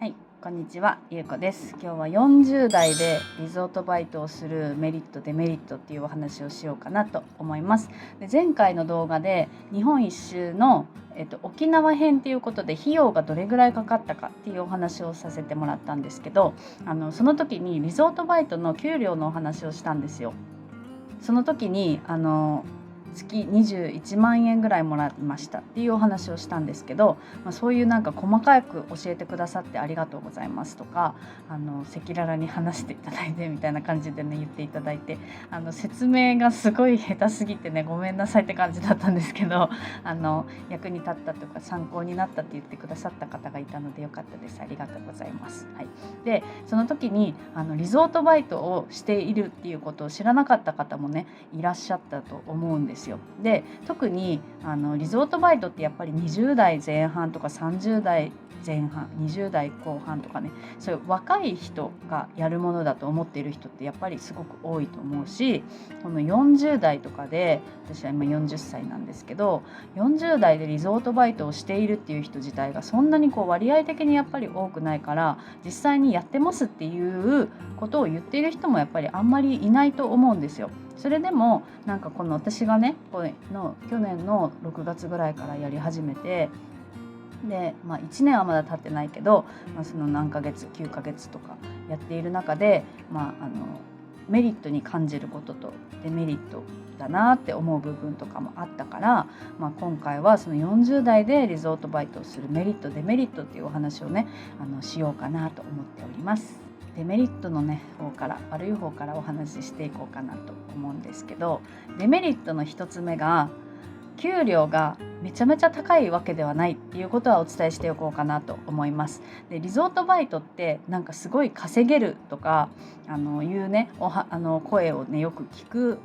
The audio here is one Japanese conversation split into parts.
はい、こんにちは、ゆうこです。今日は40代でリゾートバイトをするメリット、デメリットっていうお話をしようかなと思います。で、前回の動画で日本一周の、沖縄編っていうことで費用がどれぐらいかかったかっていうお話をさせてもらったんですけど、その時にリゾートバイトの給料のお話をしたんですよ。その時に月21万円ぐらいもらいましたっていうお話をしたんですけど、そういうなんか細かく教えてくださってありがとうございますとか、赤裸々に話していただいてみたいな感じでね言っていただいて、説明がすごい下手すぎてねごめんなさいって感じだったんですけど、役に立ったとか参考になったって言ってくださった方がいたのでよかったです。ありがとうございます。はい、でその時にリゾートバイトをしているっていうことを知らなかった方もねいらっしゃったと思うんですよ。で特にリゾートバイトってやっぱり20代前半とか30代前半20代後半とかね、そういう若い人がやるものだと思っている人ってやっぱりすごく多いと思うし、この40代とかで、私は今40歳なんですけど、40代でリゾートバイトをしているっていう人自体がそんなに割合的にやっぱり多くないから、実際にやってますっていうことを言っている人もやっぱりあんまりいないと思うんですよ。それでもなんかこの私がね去年の6月ぐらいからやり始めて、で、1年はまだ経ってないけど、その何ヶ月9ヶ月とかやっている中で、メリットに感じることとデメリットだなって思う部分とかもあったから、今回はその40代でリゾートバイトをするメリットデメリットっていうお話をねしようかなと思っております。デメリットのね方から悪い方からお話ししていこうかなと思うんですけど、デメリットの一つ目が給料がめちゃめちゃ高いわけではないっていうことはお伝えしておこうかなと思います。でリゾートバイトってなんかすごい稼げるとかいうね声をねよく聞く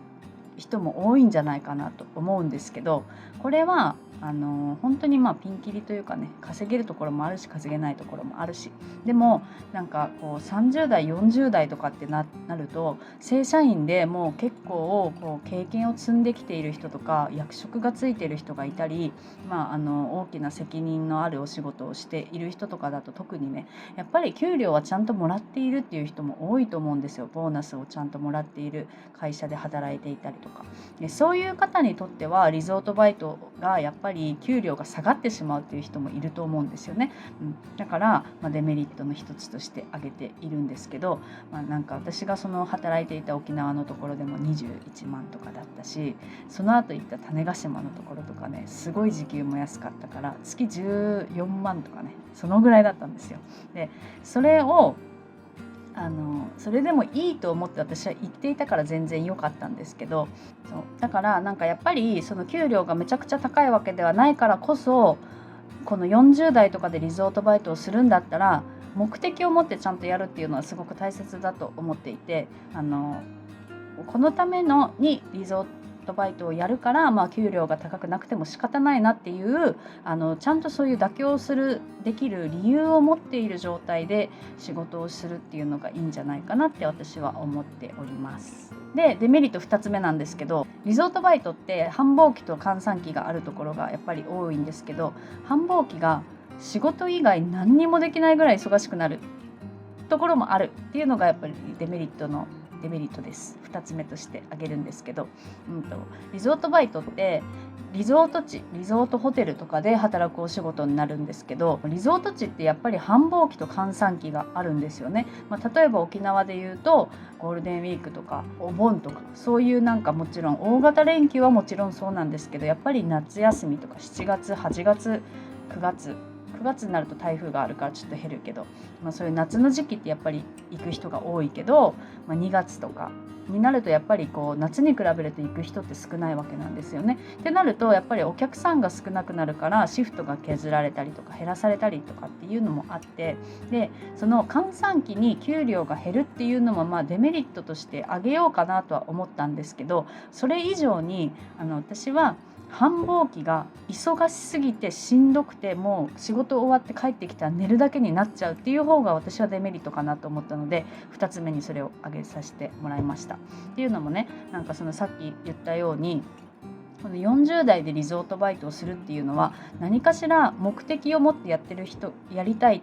人も多いんじゃないかなと思うんですけど、これは本当にピンキリというかね、稼げるところもあるし稼げないところもあるし、でもなんか30代40代とかってなると正社員でもう結構経験を積んできている人とか役職がついている人がいたり、大きな責任のあるお仕事をしている人とかだと特にねやっぱり給料はちゃんともらっているっていう人も多いと思うんですよ。ボーナスをちゃんともらっている会社で働いていたりとかで、そういう方にとってはリゾートバイトがやっぱり給料が下がってしまうっていう人もいると思うんですよね。だから、デメリットの一つとして挙げているんですけど、なんか私がその働いていた沖縄のところでも21万とかだったし、その後行った種子島のところとかねすごい時給も安かったから月14万とかねそのぐらいだったんですよ。でそれをそれでもいいと思って私は言っていたから全然良かったんですけど、そうだからなんかやっぱりその給料がめちゃくちゃ高いわけではないからこそ、この40代とかでリゾートバイトをするんだったら目的を持ってちゃんとやるっていうのはすごく大切だと思っていて、このためのにリゾートバイトをやるから、給料が高くなくても仕方ないなっていうちゃんとそういう妥協できる理由を持っている状態で仕事をするっていうのがいいんじゃないかなって私は思っております。でデメリット2つ目なんですけど、リゾートバイトって繁忙期と閑散期があるところがやっぱり多いんですけど、繁忙期が仕事以外何にもできないぐらい忙しくなるところもあるっていうのがやっぱりデメリットです。2つ目として挙げるんですけど、リゾートバイトってリゾート地リゾートホテルとかで働くお仕事になるんですけど、リゾート地ってやっぱり繁忙期と閑散期があるんですよね。例えば沖縄でいうとゴールデンウィークとかお盆とかそういうなんかもちろん大型連休はもちろんそうなんですけど、やっぱり夏休みとか7月8月9月になると台風があるからちょっと減るけど、そういう夏の時期ってやっぱり行く人が多いけど、2月とかになるとやっぱり夏に比べると行く人って少ないわけなんですよね。ってなるとやっぱりお客さんが少なくなるからシフトが削られたりとか減らされたりとかっていうのもあって、でその閑散期に給料が減るっていうのもデメリットとして挙げようかなとは思ったんですけど、それ以上に私は繁忙期が忙しすぎてしんどくてもう仕事終わって帰ってきたら寝るだけになっちゃうっていう方が私はデメリットかなと思ったので、2つ目にそれを挙げさせてもらいました。っていうのもね、なんかそのさっき言ったようにこの40代でリゾートバイトをするっていうのは何かしら目的を持ってやりたい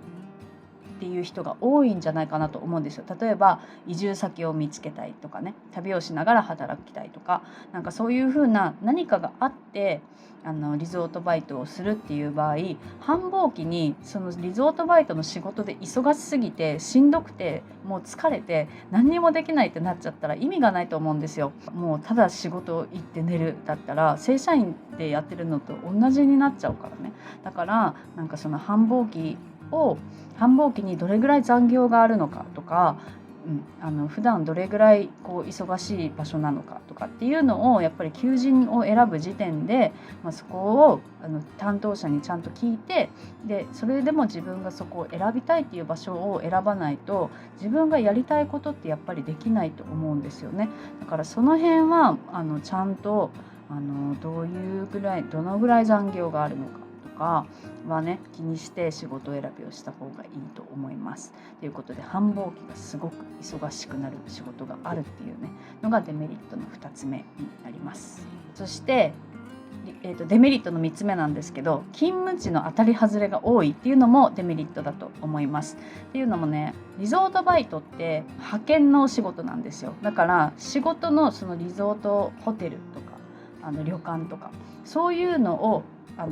っていう人が多いんじゃないかなと思うんですよ。例えば移住先を見つけたいとかね、旅をしながら働きたいとか、なんかそういう風な何かがあってリゾートバイトをするっていう場合、繁忙期にそのリゾートバイトの仕事で忙しすぎてしんどくてもう疲れて何にもできないってなっちゃったら意味がないと思うんですよ。もうただ仕事行って寝るだったら正社員でやってるのと同じになっちゃうからね。だからなんかその繁忙期にどれぐらい残業があるのかとか、普段どれぐらい忙しい場所なのかとかっていうのをやっぱり求人を選ぶ時点で、そこを担当者にちゃんと聞いて、でそれでも自分がそこを選びたいっていう場所を選ばないと自分がやりたいことってやっぱりできないと思うんですよね。だからその辺はちゃんとどのぐらい残業があるのかとかはね気にして仕事選びをした方がいいと思います。ということで繁忙期がすごく忙しくなる仕事があるっていうねのがデメリットの2つ目になります。そしてデメリットの3つ目なんですけど、勤務地の当たり外れが多いっていうのもデメリットだと思います。っていうのもね、リゾートバイトって派遣のお仕事なんですよ。だから仕事のそのリゾートホテルとか旅館とかそういうのを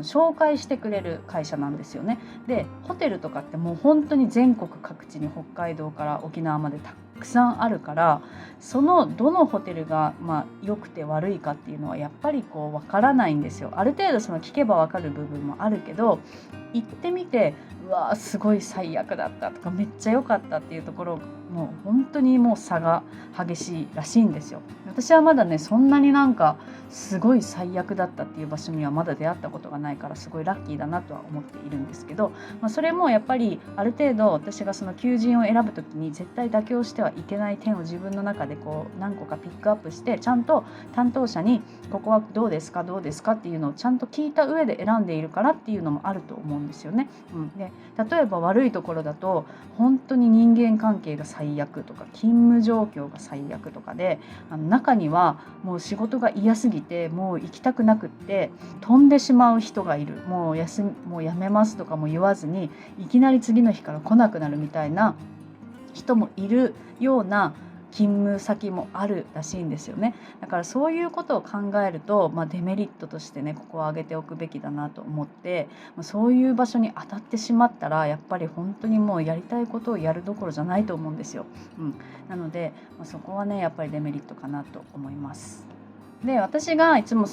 紹介してくれる会社なんですよね。でホテルとかってもう本当に全国各地に北海道から沖縄までたくさんあるから、そのどのホテルが良くて悪いかっていうのはやっぱりわからないんですよ。ある程度その聞けば分かる部分もあるけど、行ってみてうわーすごい最悪だったとかめっちゃ良かったっていうところもう本当にもう差が激しいらしいんですよ。私はまだねそんなになんかすごい最悪だったっていう場所にはまだ出会ったことがないからすごいラッキーだなとは思っているんですけど、それもやっぱりある程度私がその求人を選ぶときに絶対妥協してはいけない点を自分の中で何個かピックアップしてちゃんと担当者にここはどうですかっていうのをちゃんと聞いた上で選んでいるからっていうのもあると思うんですよね。で例えば悪いところだと本当に人間関係が最悪とか勤務状況が最悪とかで、中にはもう仕事が嫌すぎてもう行きたくなくって飛んでしまう人がいる。もうやめますとかも言わずにいきなり次の日から来なくなるみたいな人もいるような勤務先もあるらしいんですよね。だからそういうことを考えると、デメリットとしてねここは挙げておくべきだなと思って、そういう場所に当たってしまったらやっぱり本当にもうやりたいことをやるどころじゃないと思うんですよ。なので、そこはねやっぱりデメリットかなと思います。で私がいつも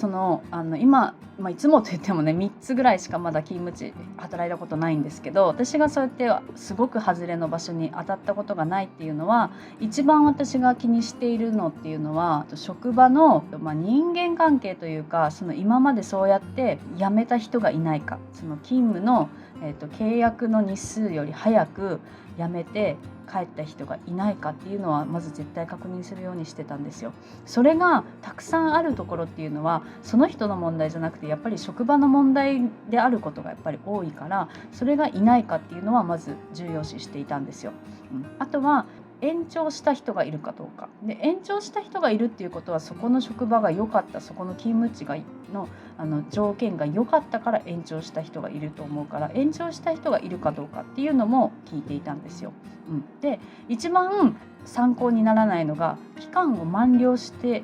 今、いつもと言ってもね3つぐらいしかまだ勤務地働いたことないんですけど、私がそうやってすごく外れの場所に当たったことがないっていうのは、一番私が気にしているのっていうのは職場の、人間関係というか、その今までそうやって辞めた人がいないか、その勤務の、契約の日数より早く辞めて帰った人がいないかっていうのはまず絶対確認するようにしてたんですよ。それがたくさんあるところっていうのはその人の問題じゃなくてやっぱり職場の問題であることがやっぱり多いから、それがいないかっていうのはまず重要視していたんですよ。あとは延長した人がいるかどうかで、延長した人がいるっていうことはそこの職場が良かった、そこの勤務地の条件が良かったから延長した人がいると思うから、延長した人がいるかどうかっていうのも聞いていたんですよ。で一番参考にならないのが期間を満了してい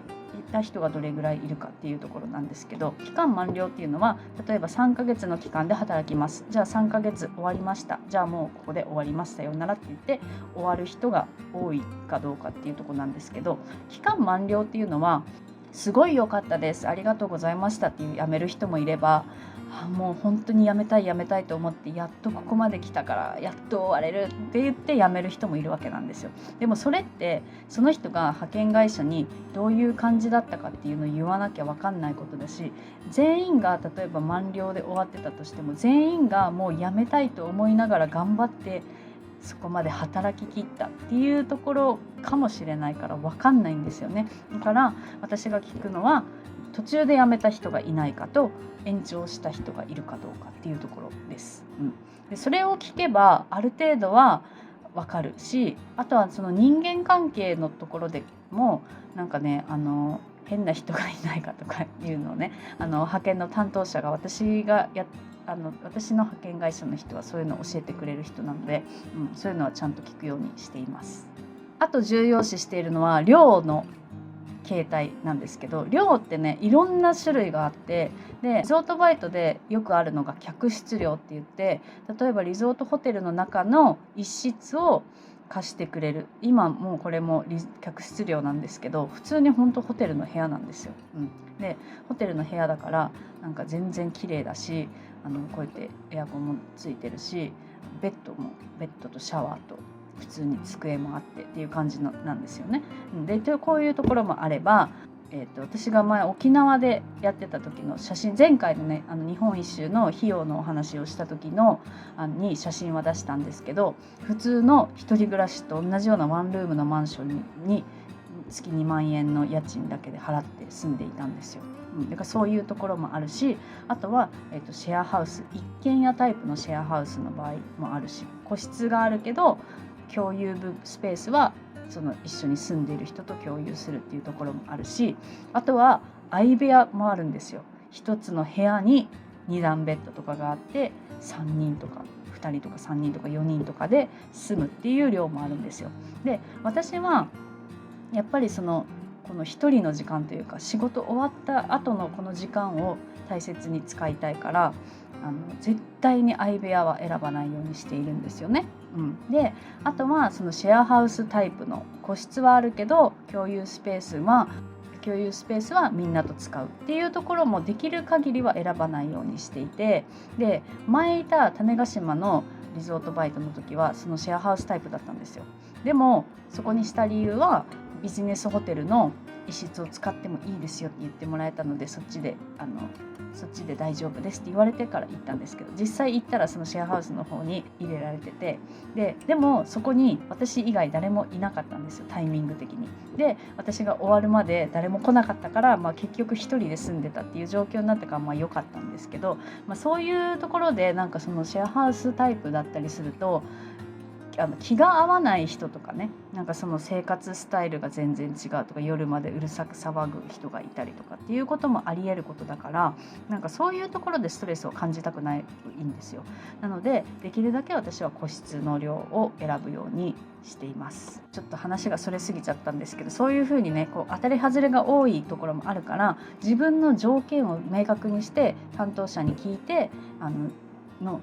た人がどれぐらいいるかっていうところなんですけど、期間満了っていうのは例えば3ヶ月の期間で働きます、じゃあ3ヶ月終わりました、じゃあもうここで終わります、さようならって言って終わる人が多いかどうかっていうところなんですけど、期間満了っていうのはすごい良かったです、ありがとうございましたっていう辞める人もいれば、もう本当に辞めたいと思ってやっとここまで来たからやっと終われるって言って辞める人もいるわけなんですよ。でもそれってその人が派遣会社にどういう感じだったかっていうのを言わなきゃ分かんないことだし、全員が例えば満了で終わってたとしても全員がもう辞めたいと思いながら頑張ってそこまで働き切ったっていうところかもしれないから分かんないんですよね。だから私が聞くのは途中で辞めた人がいないかと延長した人がいるかどうかっていうところです。でそれを聞けばある程度は分かるし、あとはその人間関係のところでもなんかね変な人がいないかとかいうのをね派遣の担当者が私が私の派遣会社の人はそういうのを教えてくれる人なので、そういうのはちゃんと聞くようにしています。あと重要視しているのは量の形態なんですけど、量ってねいろんな種類があって、でリゾートバイトでよくあるのが客室料って言って、例えばリゾートホテルの中の一室を貸してくれる。今もうこれも客室料なんですけど、普通に本当ホテルの部屋なんですよ。でホテルの部屋だからなんか全然綺麗だし、こうやってエアコンもついてるし、ベッドとシャワーと普通に机もあってっていう感じなんですよね。でこういうところもあれば、私が前沖縄でやってた時の写真、前回のね日本一周の費用のお話をした時のに写真は出したんですけど、普通の一人暮らしと同じようなワンルームのマンションに月2万円の家賃だけで払って住んでいたんですよ。だからそういうところもあるし、あとは、シェアハウス、一軒家タイプのシェアハウスの場合もあるし、個室があるけど共有スペースはその一緒に住んでいる人と共有するっていうところもあるし、あとは相部屋もあるんですよ。一つの部屋に2段ベッドとかがあって、3人とか2人とか3人とか4人とかで住むっていう量もあるんですよ。で私はやっぱりこの一人の時間というか、仕事終わった後のこの時間を大切に使いたいから、絶対に相部屋は選ばないようにしているんですよね。であとはそのシェアハウスタイプの個室はあるけど共有スペースはみんなと使うっていうところもできる限りは選ばないようにしていて、で前いた種子島のリゾートバイトの時はそのシェアハウスタイプだったんですよ。でもそこにした理由は、ビジネスホテルの一室を使ってもいいですよって言ってもらえたので、そっちで大丈夫ですって言われてから行ったんですけど、実際行ったらそのシェアハウスの方に入れられてて、でもそこに私以外誰もいなかったんですよ、タイミング的に。で私が終わるまで誰も来なかったから、結局一人で住んでたっていう状況になったから良かったんですけど、そういうところでなんかそのシェアハウスタイプだったりすると、気が合わない人とかね、なんかその生活スタイルが全然違うとか、夜までうるさく騒ぐ人がいたりとかっていうこともありえることだから、なんかそういうところでストレスを感じたくないんですよ。なのでできるだけ私は個室の量を選ぶようにしています。ちょっと話がそれすぎちゃったんですけど、そういうふうにねこう当たり外れが多いところもあるから、自分の条件を明確にして担当者に聞いて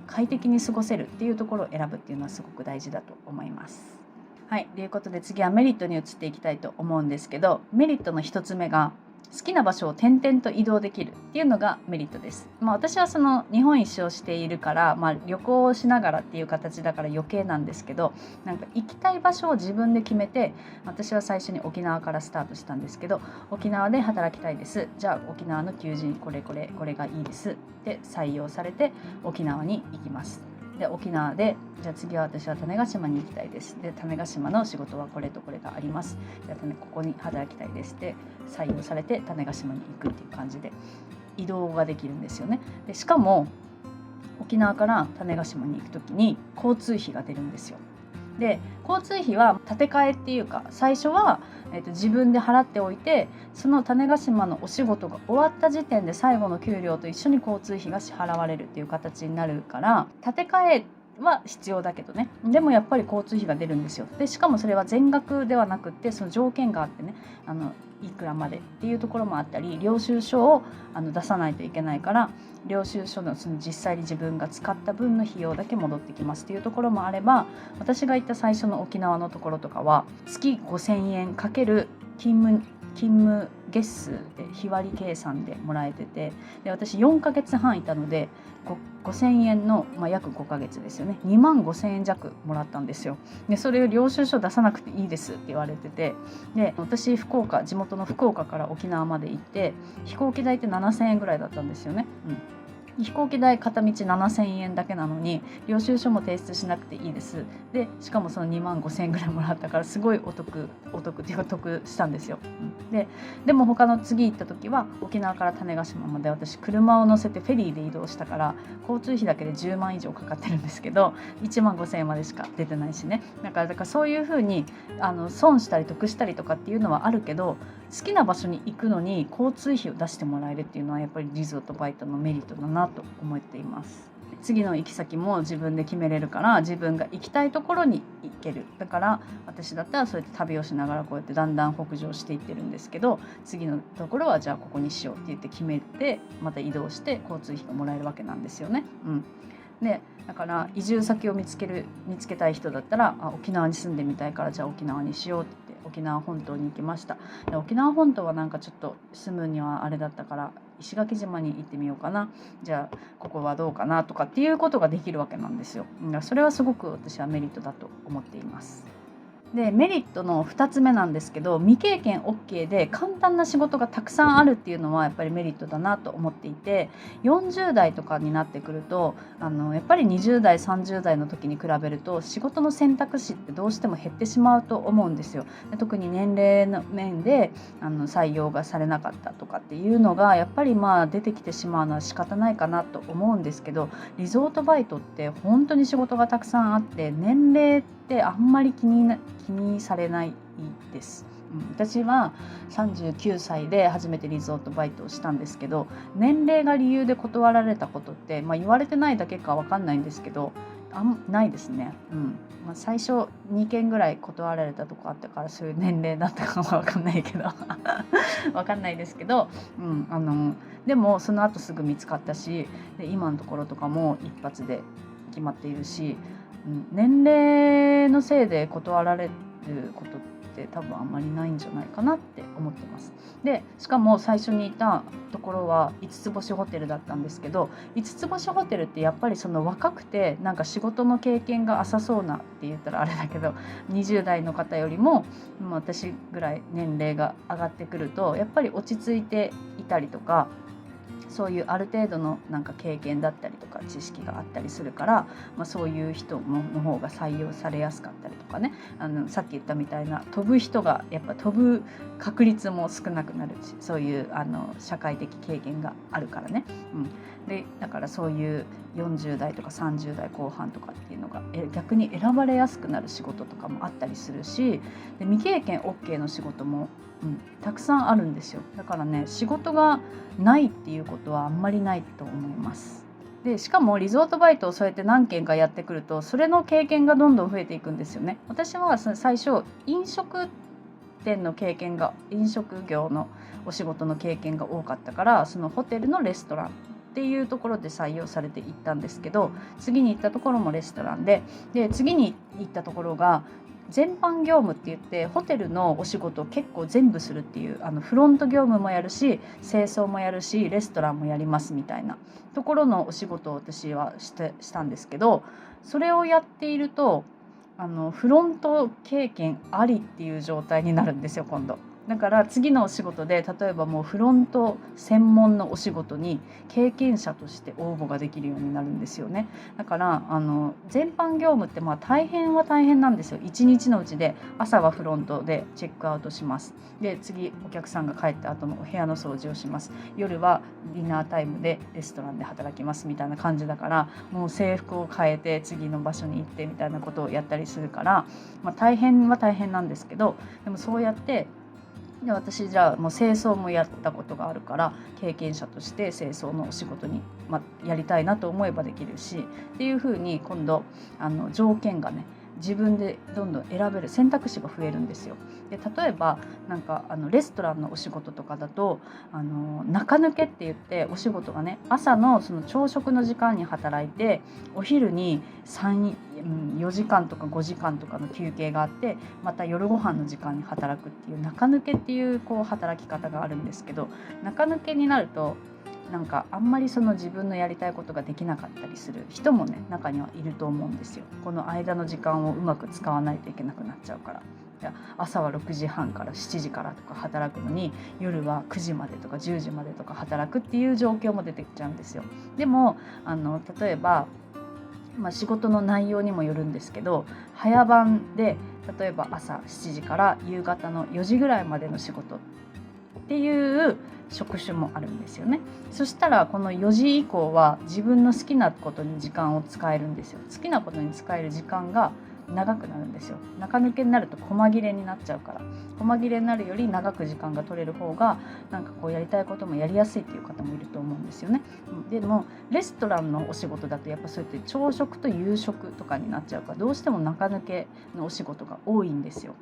快適に過ごせるっていうところを選ぶっていうのはすごく大事だと思います。はい、ということで次はメリットに移っていきたいと思うんですけど、メリットの一つ目が好きな場所を転々と移動できるっていうのがメリットです。私はその日本一周をしているから、旅行をしながらっていう形だから余計なんですけど、なんか行きたい場所を自分で決めて、私は最初に沖縄からスタートしたんですけど、沖縄で働きたいです、じゃあ沖縄の求人これがいいですで採用されて沖縄に行きます。で沖縄で、じゃあ次は私は種子島に行きたいです、で種子島の仕事はこれとこれがあります、じゃあここに働きたいですで採用されて種子島に行くっていう感じで移動ができるんですよね。でしかも沖縄から種子島に行くときに交通費が出るんですよ。で交通費は建て替えっていうか、最初は、自分で払っておいて、その種子島のお仕事が終わった時点で最後の給料と一緒に交通費が支払われるっていう形になるから、建て替えは必要だけどね、でもやっぱり交通費が出るんですよ。でしかもそれは全額ではなくって、その条件があってね、いくらまでっていうところもあったり、領収書を出さないといけないから、領収書のその実際に自分が使った分の費用だけ戻ってきますっていうところもあれば、私が行った最初の沖縄のところとかは月5000円かける勤務月数で日割り計算でもらえてて、で私4ヶ月半いたので5000円の、約5ヶ月ですよね、2万5000円弱もらったんですよ。でそれを領収書出さなくていいですって言われてて、で私地元の福岡から沖縄まで行って飛行機代って7000円ぐらいだったんですよね。飛行機代片道7000円だけなのに領収書も提出しなくていいです。でしかもその2万5000円ぐらいもらったから、すごいお得っていうか得したんですよ。でも他の次行った時は沖縄から種子島まで私車を乗せてフェリーで移動したから、交通費だけで10万以上かかってるんですけど、1万5000円までしか出てないしね。だからそういう風に損したり得したりとかっていうのはあるけど、好きな場所に行くのに交通費を出してもらえるっていうのはやっぱりリゾートバイトのメリットだなと思っています。次の行き先も自分で決めれるから、自分が行きたいところに行ける。だから私だったらそうやって旅をしながらこうやってだんだん北上していってるんですけど、次のところはじゃあここにしようって言って決めて、また移動して交通費がもらえるわけなんですよね。でだから移住先を見つけたい人だったら、沖縄に住んでみたいからじゃあ沖縄にしようって言って沖縄本島に行きました。で沖縄本島はなんかちょっと住むにはあれだったから石垣島に行ってみようかな、じゃあここはどうかなとかっていうことができるわけなんですよ。それはすごく私はメリットだと思っています。でメリットの2つ目なんですけど、未経験 OK で簡単な仕事がたくさんあるっていうのはやっぱりメリットだなと思っていて、40代とかになってくるとやっぱり20代30代の時に比べると仕事の選択肢ってどうしても減ってしまうと思うんですよ。で特に年齢の面で採用がされなかったとかっていうのがやっぱり出てきてしまうのは仕方ないかなと思うんですけど、リゾートバイトって本当に仕事がたくさんあって、年齢ってあんまり気にされないです。私は39歳で初めてリゾートバイトをしたんですけど、年齢が理由で断られたことって、言われてないだけか分かんないんですけどないですね。最初2件ぐらい断られたとこあったから、そういう年齢だったかも分かんないけど分かんないですけど、でもその後すぐ見つかったし、で今のところとかも一発で決まっているし、年齢のせいで断られることって多分あんまりないんじゃないかなって思ってます。でしかも最初にいたところは5つ星ホテルだったんですけど、5つ星ホテルってやっぱりその若くてなんか仕事の経験が浅そうなって言ったらあれだけど、20代の方よりも私ぐらい年齢が上がってくるとやっぱり落ち着いていたりとか、そういうある程度のなんか経験だったりとか知識があったりするから、そういう人の方が採用されやすかったりとかね、さっき言ったみたいな飛ぶ人がやっぱ飛ぶ確率も少なくなるし、そういう社会的経験があるからね。でだからそういう40代とか30代後半とかっていうのが逆に選ばれやすくなる仕事とかもあったりするし、で未経験 OK の仕事もたくさんあるんですよ。だからね、仕事がないっていうことはあんまりないと思います。でしかもリゾートバイトをそうやって何件かやってくると、それの経験がどんどん増えていくんですよね。私は最初飲食業のお仕事の経験が多かったから、そのホテルのレストランっていうところで採用されていったんですけど、次に行ったところもレストランで次に行ったところが全般業務って言って、ホテルのお仕事を結構全部するっていう、フロント業務もやるし清掃もやるしレストランもやりますみたいなところのお仕事を私はしたんですけど、それをやっているとフロント経験ありっていう状態になるんですよ今度。だから次のお仕事で例えばもうフロント専門のお仕事に経験者として応募ができるようになるんですよね。だから全般業務って大変は大変なんですよ。1日のうちで朝はフロントでチェックアウトします。で次お客さんが帰った後のお部屋の掃除をします。夜はディナータイムでレストランで働きますみたいな感じだから、もう制服を変えて次の場所に行ってみたいなことをやったりするから、大変は大変なんですけど、でもそうやってで私じゃあもう清掃もやったことがあるから経験者として清掃のお仕事に、やりたいなと思えばできるしっていう風に今度条件がね自分でどんどん選べる選択肢が増えるんですよ。で例えばなんかレストランのお仕事とかだと中抜けって言ってお仕事がね朝のその朝食の時間に働いてお昼に4時間とか5時間とかの休憩があって、また夜ご飯の時間に働くっていう中抜けっていう働き方があるんですけど、中抜けになるとなんかあんまりその自分のやりたいことができなかったりする人もね中にはいると思うんですよ。この間の時間をうまく使わないといけなくなっちゃうから。朝は6時半から7時からとか働くのに夜は9時までとか10時までとか働くっていう状況も出てきちゃうんですよ。でも例えば仕事の内容にもよるんですけど、早番で例えば朝7時から夕方の4時ぐらいまでの仕事っていう職種もあるんですよね。そしたらこの4時以降は自分の好きなことに時間を使えるんですよ。好きなことに使える時間が長くなるんですよ。中抜けになると細切れになっちゃうから、細切れになるより長く時間が取れる方がなんかこうやりたいこともやりやすいっていう方もいると思うんですよね。でもレストランのお仕事だとやっぱそうやって朝食と夕食とかになっちゃうからどうしても中抜けのお仕事が多いんですよ。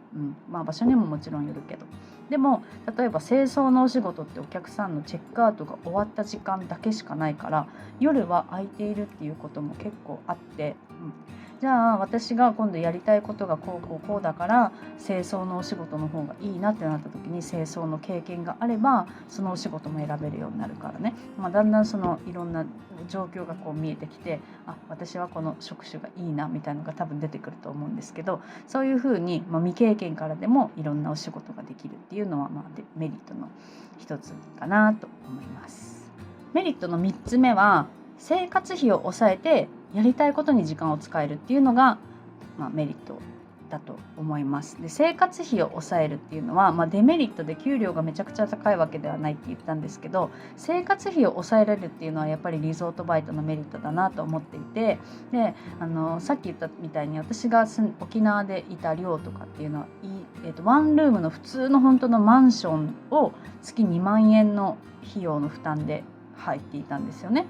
場所にももちろんよるけど、でも例えば清掃のお仕事ってお客さんのチェックアウトが終わった時間だけしかないから夜は空いているっていうことも結構あって、じゃあ私が今度やりたいことがこうだから清掃のお仕事の方がいいなってなった時に清掃の経験があればそのお仕事も選べるようになるからね、だんだんそのいろんな状況がこう見えてきて、私はこの職種がいいなみたいなのが多分出てくると思うんですけど、そういうふうに、未経験からでもいろんなお仕事ができるっていうのは、メリットの一つかなと思います。メリットの3つ目は生活費を抑えてやりたいことに時間を使えるっていうのが、メリットだと思います。で、生活費を抑えるっていうのは、デメリットで給料がめちゃくちゃ高いわけではないって言ったんですけど、生活費を抑えられるっていうのはやっぱりリゾートバイトのメリットだなと思っていて、でさっき言ったみたいに私が沖縄でいた寮とかっていうのはワンルームの普通の本当のマンションを月2万円の費用の負担で入っていたんですよね。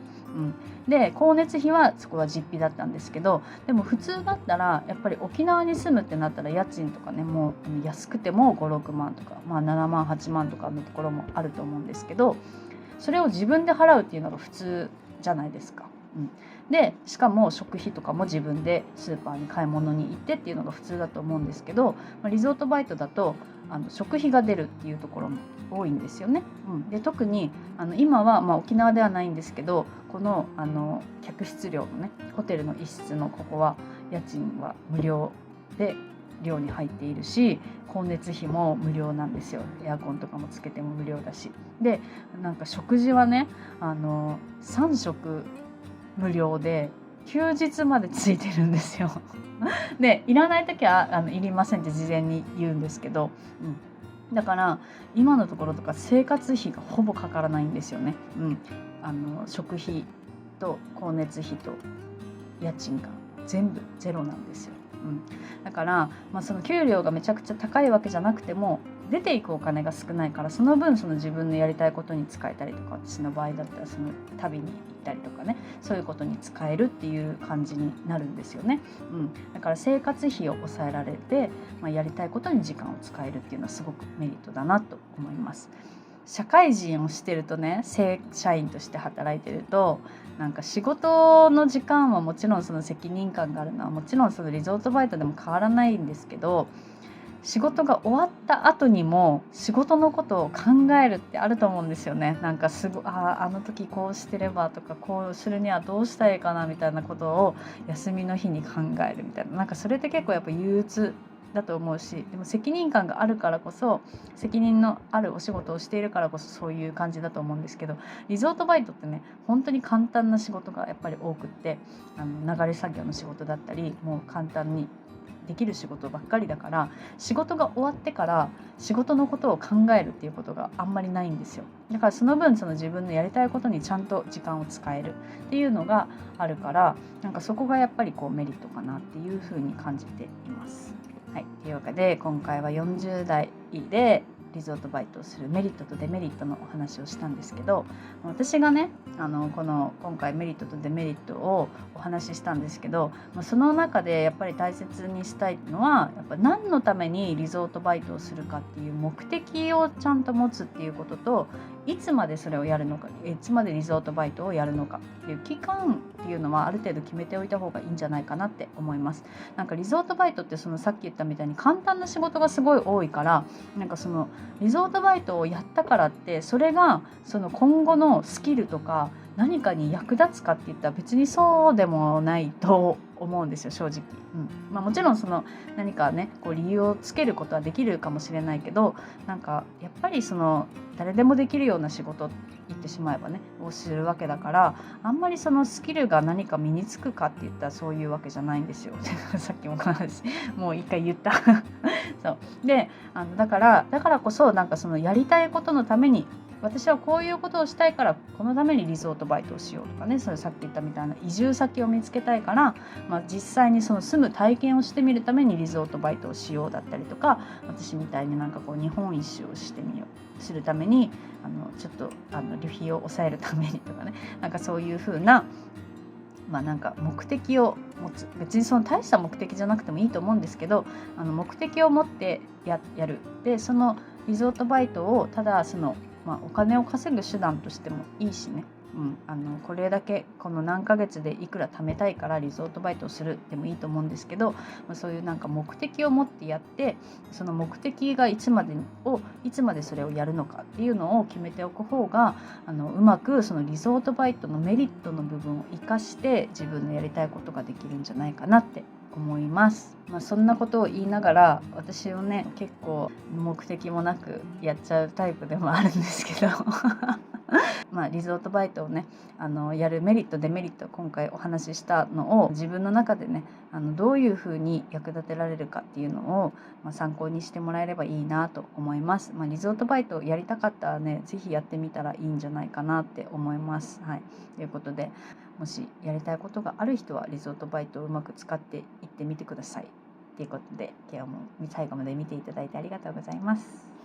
で光熱費はそこは実費だったんですけど、でも普通だったらやっぱり沖縄に住むってなったら家賃とかね、もう安くても5、6万とか、7万8万とかのところもあると思うんですけど、それを自分で払うっていうのが普通じゃないですか。でしかも食費とかも自分でスーパーに買い物に行ってっていうのが普通だと思うんですけど、リゾートバイトだと食費が出るっていうところも多いんですよね。で特に今は沖縄ではないんですけど、この客室寮のね、ホテルの一室のここは家賃は無料で寮に入っているし、光熱費も無料なんですよ。エアコンとかもつけても無料だし、でなんか食事はね3食無料で休日までついてるんですよでいらない時はいりませんって事前に言うんですけど、だから今のところとか生活費がほぼかからないんですよね。食費と光熱費と家賃が全部ゼロなんですよ。だから、その給料がめちゃくちゃ高いわけじゃなくても出ていくお金が少ないから、その分その自分のやりたいことに使えたりとか、私の場合だったらその旅に行ったりとかね、そういうことに使えるっていう感じになるんですよね。だから生活費を抑えられて、やりたいことに時間を使えるっていうのはすごくメリットだなと思います。社会人をしてるとね、正社員として働いてるとなんか仕事の時間はもちろんその責任感があるのはもちろんそのリゾートバイトでも変わらないんですけど、仕事が終わった後にも仕事のことを考えるってあると思うんですよね。なんかあの時こうしてればとか、こうするにはどうしたらいいかなみたいなことを休みの日に考えるみたいな、なんかそれって結構やっぱ憂鬱だと思うし、でも責任感があるからこそ、責任のあるお仕事をしているからこそそういう感じだと思うんですけど、リゾートバイトってね本当に簡単な仕事がやっぱり多くって、流れ作業の仕事だったりもう簡単にできる仕事ばっかりだから、仕事が終わってから仕事のことを考えるっていうことがあんまりないんですよ。だからその分その自分のやりたいことにちゃんと時間を使えるっていうのがあるから、なんかそこがやっぱりこうメリットかなっていうふうに感じています。というわけで今回は40代でリゾートバイトをするメリットとデメリットのお話をしたんですけど、私がね今回メリットとデメリットをお話ししたんですけど、その中でやっぱり大切にしたいのはやっぱ何のためにリゾートバイトをするかっていう目的をちゃんと持つっていうことと、いつまでそれをやるのか、いつまでリゾートバイトをやるのかっていう期間っていうのはある程度決めておいた方がいいんじゃないかなって思います。なんかリゾートバイトってそのさっき言ったみたいに簡単な仕事がすごい多いから、なんかそのリゾートバイトをやったからってそれがその今後のスキルとか何かに役立つかって言ったら別にそうでもないと思うんですよ、正直。もちろんその何かねこう理由をつけることはできるかもしれないけど、なんかやっぱりその誰でもできるような仕事言ってしまえばねをするわけだから、あんまりそのスキルが何か身につくかって言ったらそういうわけじゃないんですよさっきも話もう一回言ったそうでだからこそなんかそのやりたいことのために私はこういうことをしたいからこのためにリゾートバイトをしようとかね、それさっき言ったみたいな移住先を見つけたいから、実際にその住む体験をしてみるためにリゾートバイトをしようだったりとか、私みたいになんかこう日本一周をするためにちょっと旅費を抑えるためにとかね、なんかそういう風ななんか目的を持つ、別にその大した目的じゃなくてもいいと思うんですけど、目的を持ってやる。でそのリゾートバイトをただお金を稼ぐ手段としてもいいしね、これだけこの何ヶ月でいくら貯めたいからリゾートバイトをするでもいいと思うんですけど、そういうなんか目的を持ってやって、その目的がいつまでそれをやるのかっていうのを決めておく方がうまくそのリゾートバイトのメリットの部分を生かして自分のやりたいことができるんじゃないかなって思います。そんなことを言いながら、私はね結構目的もなくやっちゃうタイプでもあるんですけどリゾートバイトをねやるメリットデメリット、今回お話ししたのを自分の中でねどういうふうに役立てられるかっていうのを、参考にしてもらえればいいなと思います。リゾートバイトをやりたかったらね、ぜひやってみたらいいんじゃないかなって思います。はい、ということで、もしやりたいことがある人はリゾートバイトをうまく使っていってみてください。ということで、今日も最後まで見ていただいてありがとうございます。